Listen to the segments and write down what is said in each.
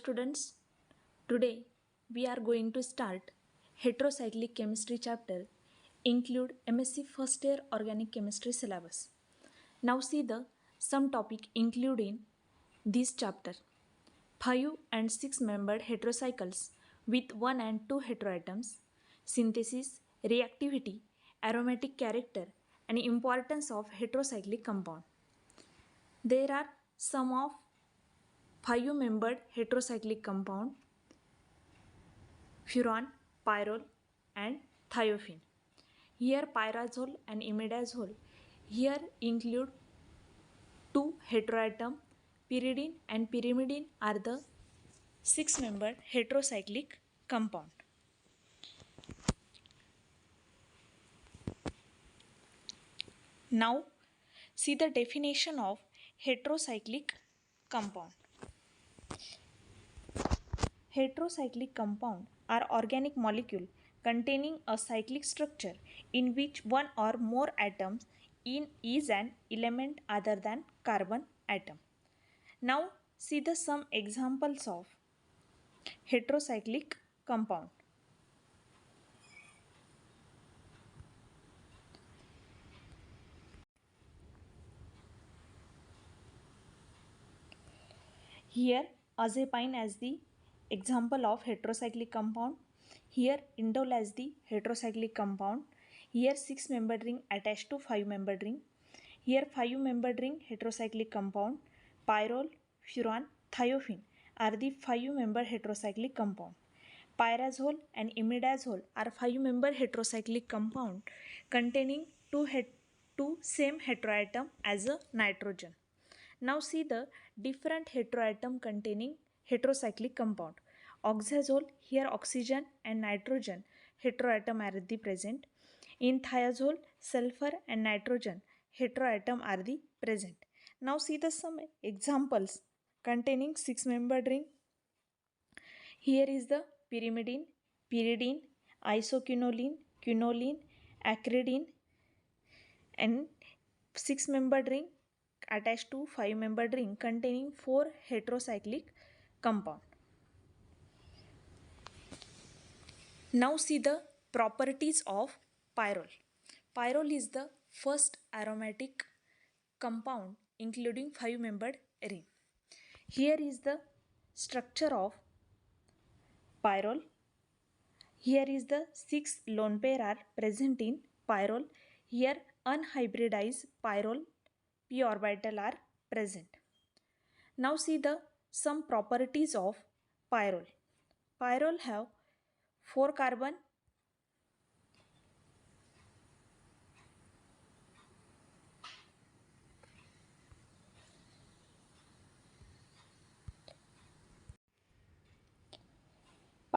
students, today we are going to start heterocyclic chemistry chapter include MSc first year organic chemistry syllabus. Now see the some topic included in this chapter. 5 and 6 membered heterocycles with 1 and 2 heteroatoms, synthesis, reactivity, aromatic character and importance of heterocyclic compound. There are some of 5-membered heterocyclic compound furan, pyrrole and thiophene. Here pyrazole and imidazole here include two heteroatom. Pyridine and pyrimidine are the 6-membered heterocyclic compound. Now see the definition of heterocyclic compound. Heterocyclic compound are organic molecule containing a cyclic structure in which one or more atoms in is an element other than carbon atom. Now see the some examples of heterocyclic compound. Here azepine as the example of heterocyclic compound. Here indole as the heterocyclic compound. Here 6-membered ring attached to 5-membered ring. Here 5-membered ring heterocyclic compound. Pyrrole, furan, thiophene are the 5-membered heterocyclic compound. Pyrazole and imidazole are 5-membered heterocyclic compound containing two same heteroatom as a nitrogen. Now see the different heteroatom containing heterocyclic compound. Oxazole, here oxygen and nitrogen heteroatom are the present. In thiazole, sulfur and nitrogen heteroatom are the present. Now see the some examples containing 6-membered ring. Here is the pyrimidine, pyridine, isoquinoline, quinoline, acridine and 6-membered ring attached to 5-membered ring containing 4 heterocyclic compound. Now see the properties of pyrrole. Pyrrole is the first aromatic compound including 5-membered ring. Here is the structure of pyrrole. Here is the 6 lone pair are present in pyrrole. Here unhybridized pyrrole p orbital are present. Now see the some properties of pyrrole. Pyrrole have 4 carbon,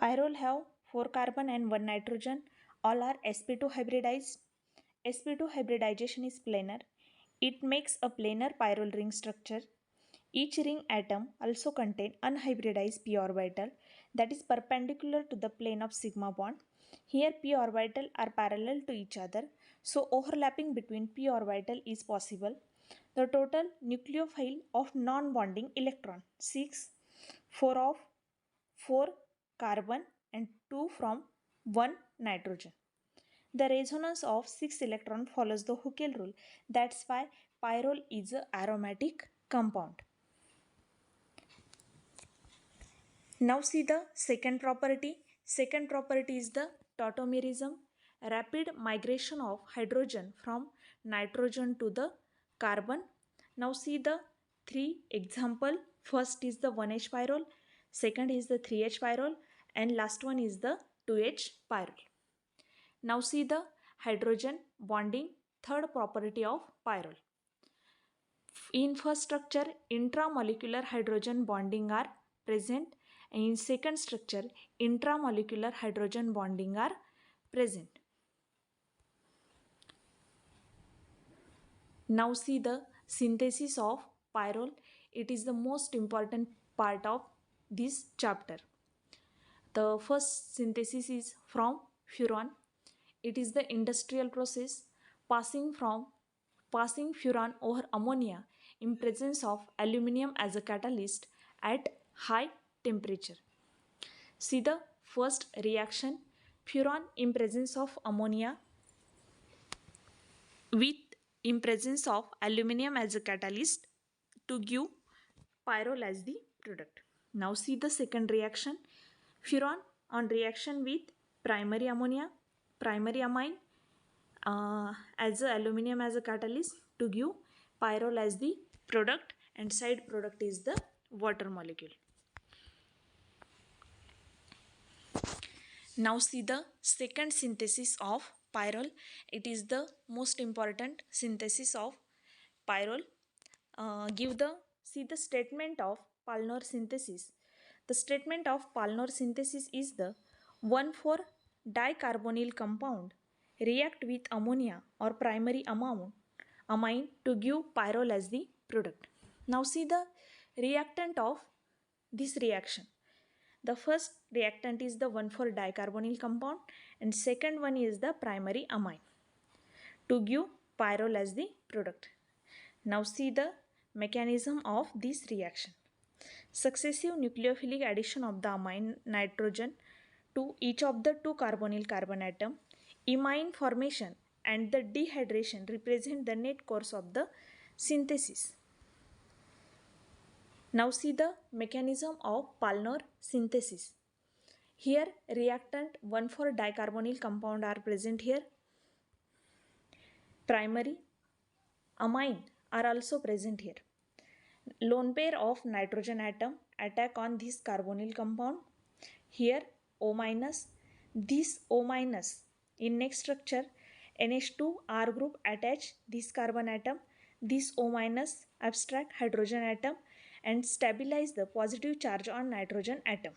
pyrrole have 4 carbon and 1 nitrogen. All are sp2 hybridized. sp2 hybridization is planar. It makes a planar pyrrole ring structure. Each ring atom also contain unhybridized p orbital that is perpendicular to the plane of sigma bond. Here p orbital are parallel to each other, so overlapping between p orbital is possible. The total nucleophile of non-bonding electron 6, 4 of 4 carbon and 2 from 1 nitrogen. The resonance of 6 electron follows the Huckel rule. That's why pyrrole is an aromatic compound. Now see the second property. Second property is the tautomerism, rapid migration of hydrogen from nitrogen to the carbon. Now see the 3 example. First is the 1H pyrrole, second is the 3H pyrrole and last one is the 2H pyrrole. Now see the hydrogen bonding, third property of pyrrole. In first structure, intramolecular hydrogen bonding are present and in second structure, intramolecular hydrogen bonding are present. Now see the synthesis of pyrrole. It is the most important part of this chapter. The first synthesis is from furan. It is the industrial process passing furan over ammonia in presence of aluminum as a catalyst at high temperature. See the first reaction, furan in presence of ammonia with in presence of aluminum as a catalyst to give pyrrole as the product. Now see the second reaction, furan on reaction with primary ammonia, primary amine as a aluminum as a catalyst to give pyrrole as the product, and side product is the water molecule. Now see the second synthesis of pyrrole. It is the most important synthesis of pyrrole. See the statement of Palmer synthesis. The statement of Palmer synthesis is the 1,4-dicarbonyl compound react with ammonia or primary amine to give pyrrole as the product. Now see the reactant of this reaction. The first reactant is the 1,4-dicarbonyl compound and second one is the primary amine to give pyrrole as the product. Now see the mechanism of this reaction. Successive nucleophilic addition of the amine nitrogen to each of the two carbonyl carbon atom, imine formation and the dehydration represent the net course of the synthesis. Now see the mechanism of Palmer synthesis. Here reactant 1,4-dicarbonyl compound are present here. Primary amine are also present here. Lone pair of nitrogen atom attack on this carbonyl compound. Here O minus, this O minus in next structure NH2 R group attach this carbon atom, this O minus abstract hydrogen atom and stabilize the positive charge on nitrogen atom.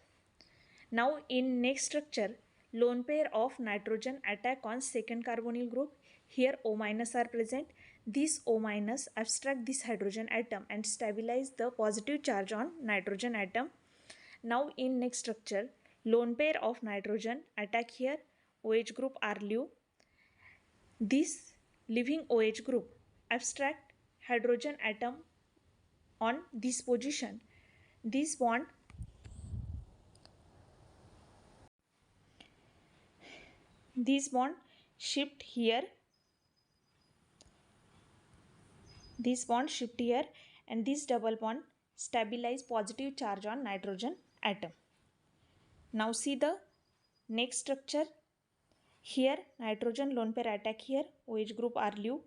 Now in next structure lone pair of nitrogen attack on second carbonyl group. Here O minus are present. This O minus abstract this hydrogen atom and stabilize the positive charge on nitrogen atom. Now in next structure lone pair of nitrogen attack here. OH group are leave. This leaving OH group abstract hydrogen atom on this position. This bond shift here. This bond shift here and this double bond stabilize positive charge on nitrogen atom. Now see the next structure. Here nitrogen lone pair attack here. OH group are leave.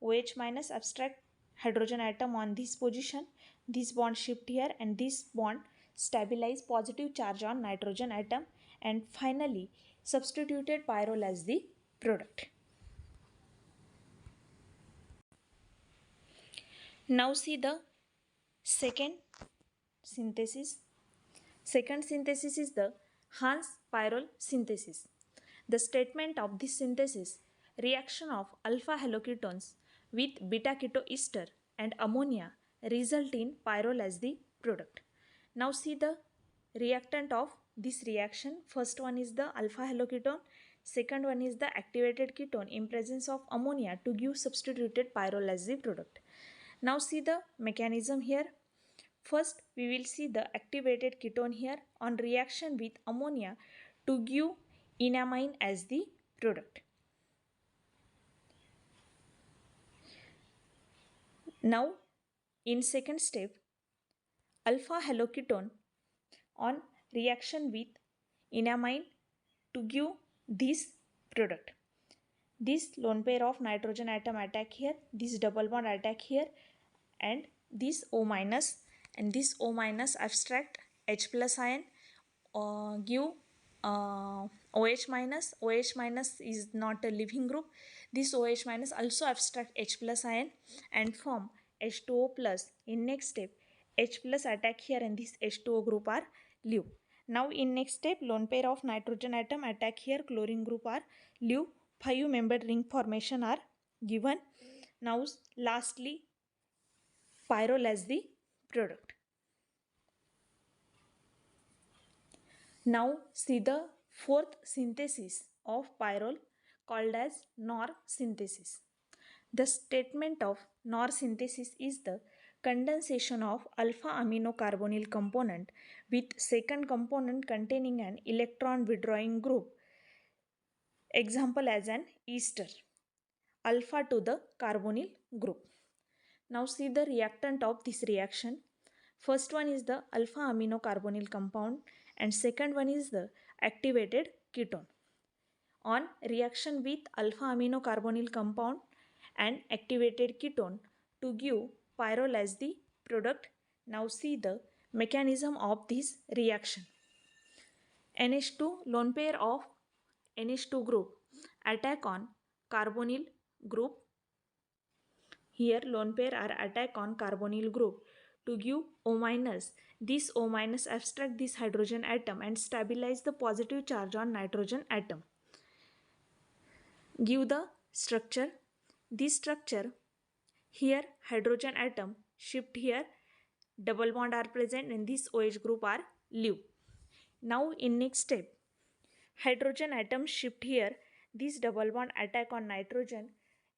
OH minus abstract hydrogen atom on this position. This bond shift here and this bond stabilize positive charge on nitrogen atom, and finally substituted pyrrole as the product. Now see the second synthesis. Second synthesis is the Hans-pyrrole synthesis. The statement of this synthesis, reaction of alpha haloketones with beta ketoester and ammonia result in pyrrole as the product. Now see the reactant of this reaction. First one is the alpha haloketone, second one is the activated ketone in presence of ammonia to give substituted pyrrole as the product. Now see the mechanism here. First we will see the activated ketone here on reaction with ammonia to give enamine as the product. Now in second step alpha haloketone on reaction with enamine to give this product. This lone pair of nitrogen atom attack here, this double bond attack here, and this O minus and this O minus abstract H plus ion give OH minus. OH minus is not a leaving group. This OH minus also abstract H plus ion and form H2O plus. In next step H plus attack here and this H2O group are leave. Now in next step lone pair of nitrogen atom attack here, chlorine group are leave. 5-membered ring formation are given. Now lastly pyrrole as the product. Now see the fourth synthesis of pyrrole called as NOR synthesis. The statement of NOR synthesis is the condensation of alpha amino carbonyl component with second component containing an electron withdrawing group. Example as an ester, alpha to the carbonyl group. Now see the reactant of this reaction. First one is the alpha amino carbonyl compound and second one is the activated ketone. On reaction with alpha amino carbonyl compound and activated ketone to give pyrrole as the product. Now see the mechanism of this reaction. NH2 lone pair of NH2 group attack on carbonyl group. Here lone pair are attack on carbonyl group to give O-. This O- abstract this hydrogen atom and stabilize the positive charge on nitrogen atom. Give the structure. This structure, here hydrogen atom shift here, double bond are present and this OH group are leave. Now in next step, hydrogen atom shift here, this double bond attack on nitrogen,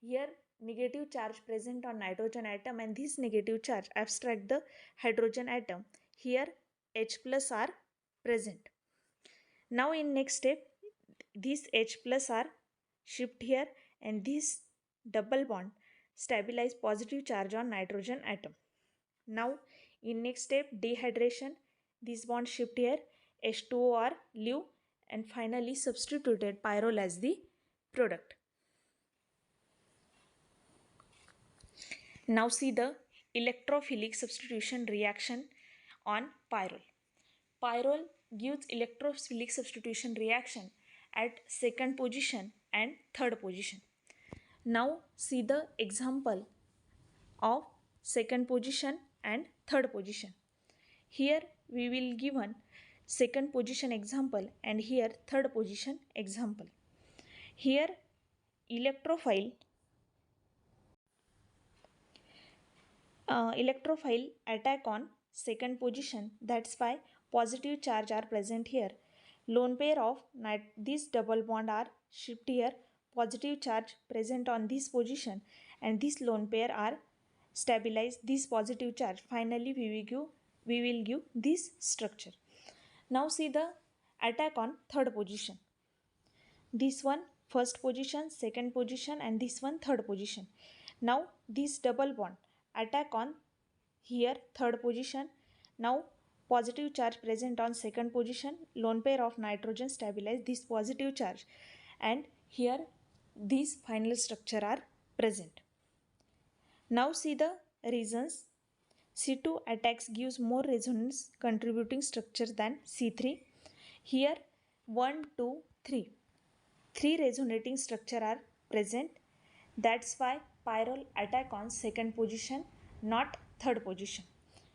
here negative charge present on nitrogen atom and this negative charge abstract the hydrogen atom, here H plus are present. Now in next step, this H plus are shift here and this double bond stabilize positive charge on nitrogen atom. Now in next step, dehydration, this bond shift here, H2O are leave and finally substituted pyrrole as the product. Now see the electrophilic substitution reaction on pyrrole. Pyrrole gives electrophilic substitution reaction at second position and third position. Now see the example of second position and third position. Here we will given second position example and here third position example. Here electrophile attack on second position, that's why positive charge are present here. Lone pair of this double bond are shift here, positive charge present on this position and this lone pair are stabilize this positive charge. Finally we will give this structure. Now see the attack on third position. This one first position, second position and this one third position. Now this double bond attack on here third position. Now positive charge present on second position, lone pair of nitrogen stabilize this positive charge and here these final structure are present. Now see the reasons. C2 attacks gives more resonance contributing structure than C3. Here 1, 2, 3. 3 resonating structure are present. That's why pyrrole attack on second position, not third position.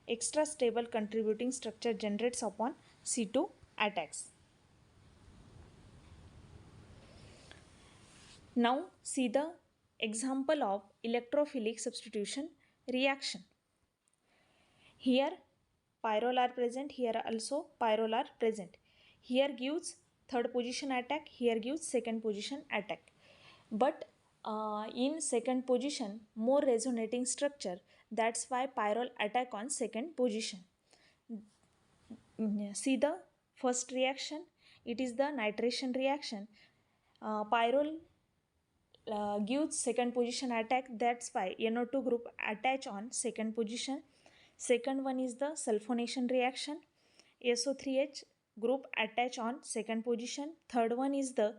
Extra stable contributing structure generates upon C2 attacks. Now see the example of electrophilic substitution reaction. Here pyrrole are present, here also pyrrole are present. Here gives third position attack, here gives second position attack. But in second position more resonating structure, that's why pyrrole attack on second position. See the first reaction, it is the nitration reaction. Pyrrole gives second position attack, that's why NO2 group attach on second position. Second one is the sulfonation reaction, SO3H group attach on second position. Third one is the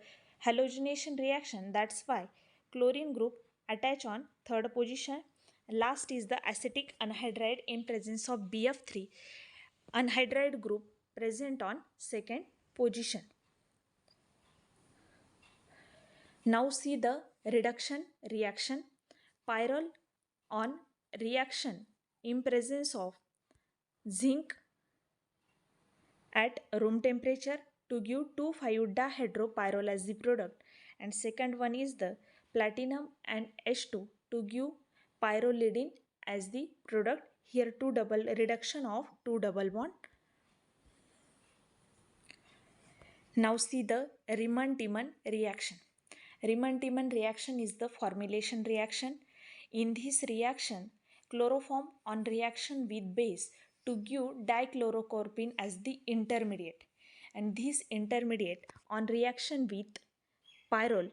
halogenation reaction, that's why chlorine group attach on third position. Last is the acetic anhydride in presence of BF3 anhydride group present on second position. Now see the reduction reaction. Pyrrole on reaction in presence of zinc at room temperature to give 2,5-dihydropyrrole as the product, and second one is the platinum and H2 to give pyrrolidine as the product. Here two double reduction of two double bond. Now see the Riemann-Tiemann reaction. Riemann-Tiemann reaction is the formylation reaction. In this reaction, chloroform on reaction with base to give dichlorocorpine as the intermediate, and this intermediate on reaction with pyrrole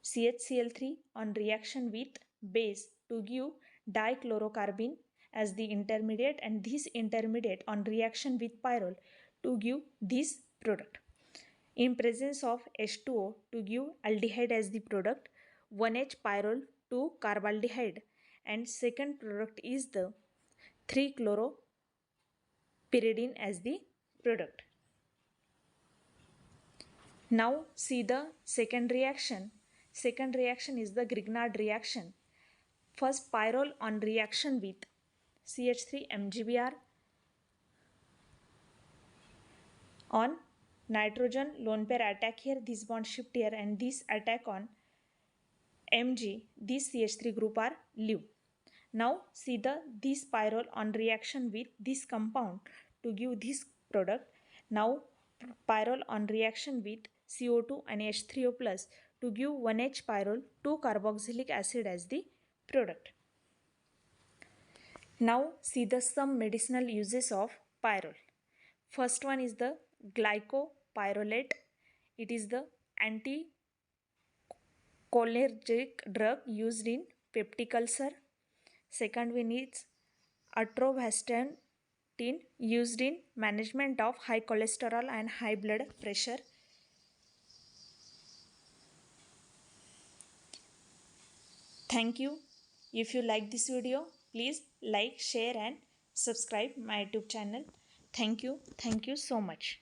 CHCl3 on reaction with base to give dichlorocarbene as the intermediate, and this intermediate on reaction with pyrrole to give this product. In presence of H2O to give aldehyde as the product, 1H pyrrole to carbaldehyde, and second product is the 3-chloropyridine as the product. Now see the second reaction. Second reaction is the Grignard reaction. First pyrrole on reaction with CH3 MgBr on nitrogen lone pair attack here, this bond shift here, and this attack on Mg, this CH3 group are leave. Now see this pyrrole on reaction with this compound to give this product. Now pyrrole on reaction with CO2 and H3O plus to give 1H pyrrole 2 carboxylic acid as the product. Now see some medicinal uses of pyrrole. First one is the glycopyrrolate. It is the anticholinergic drug used in peptic ulcer. Second one is atorvastatin used in management of high cholesterol and high blood pressure. Thank you. If you like this video, please like, share and subscribe my YouTube channel. Thank you. Thank you so much.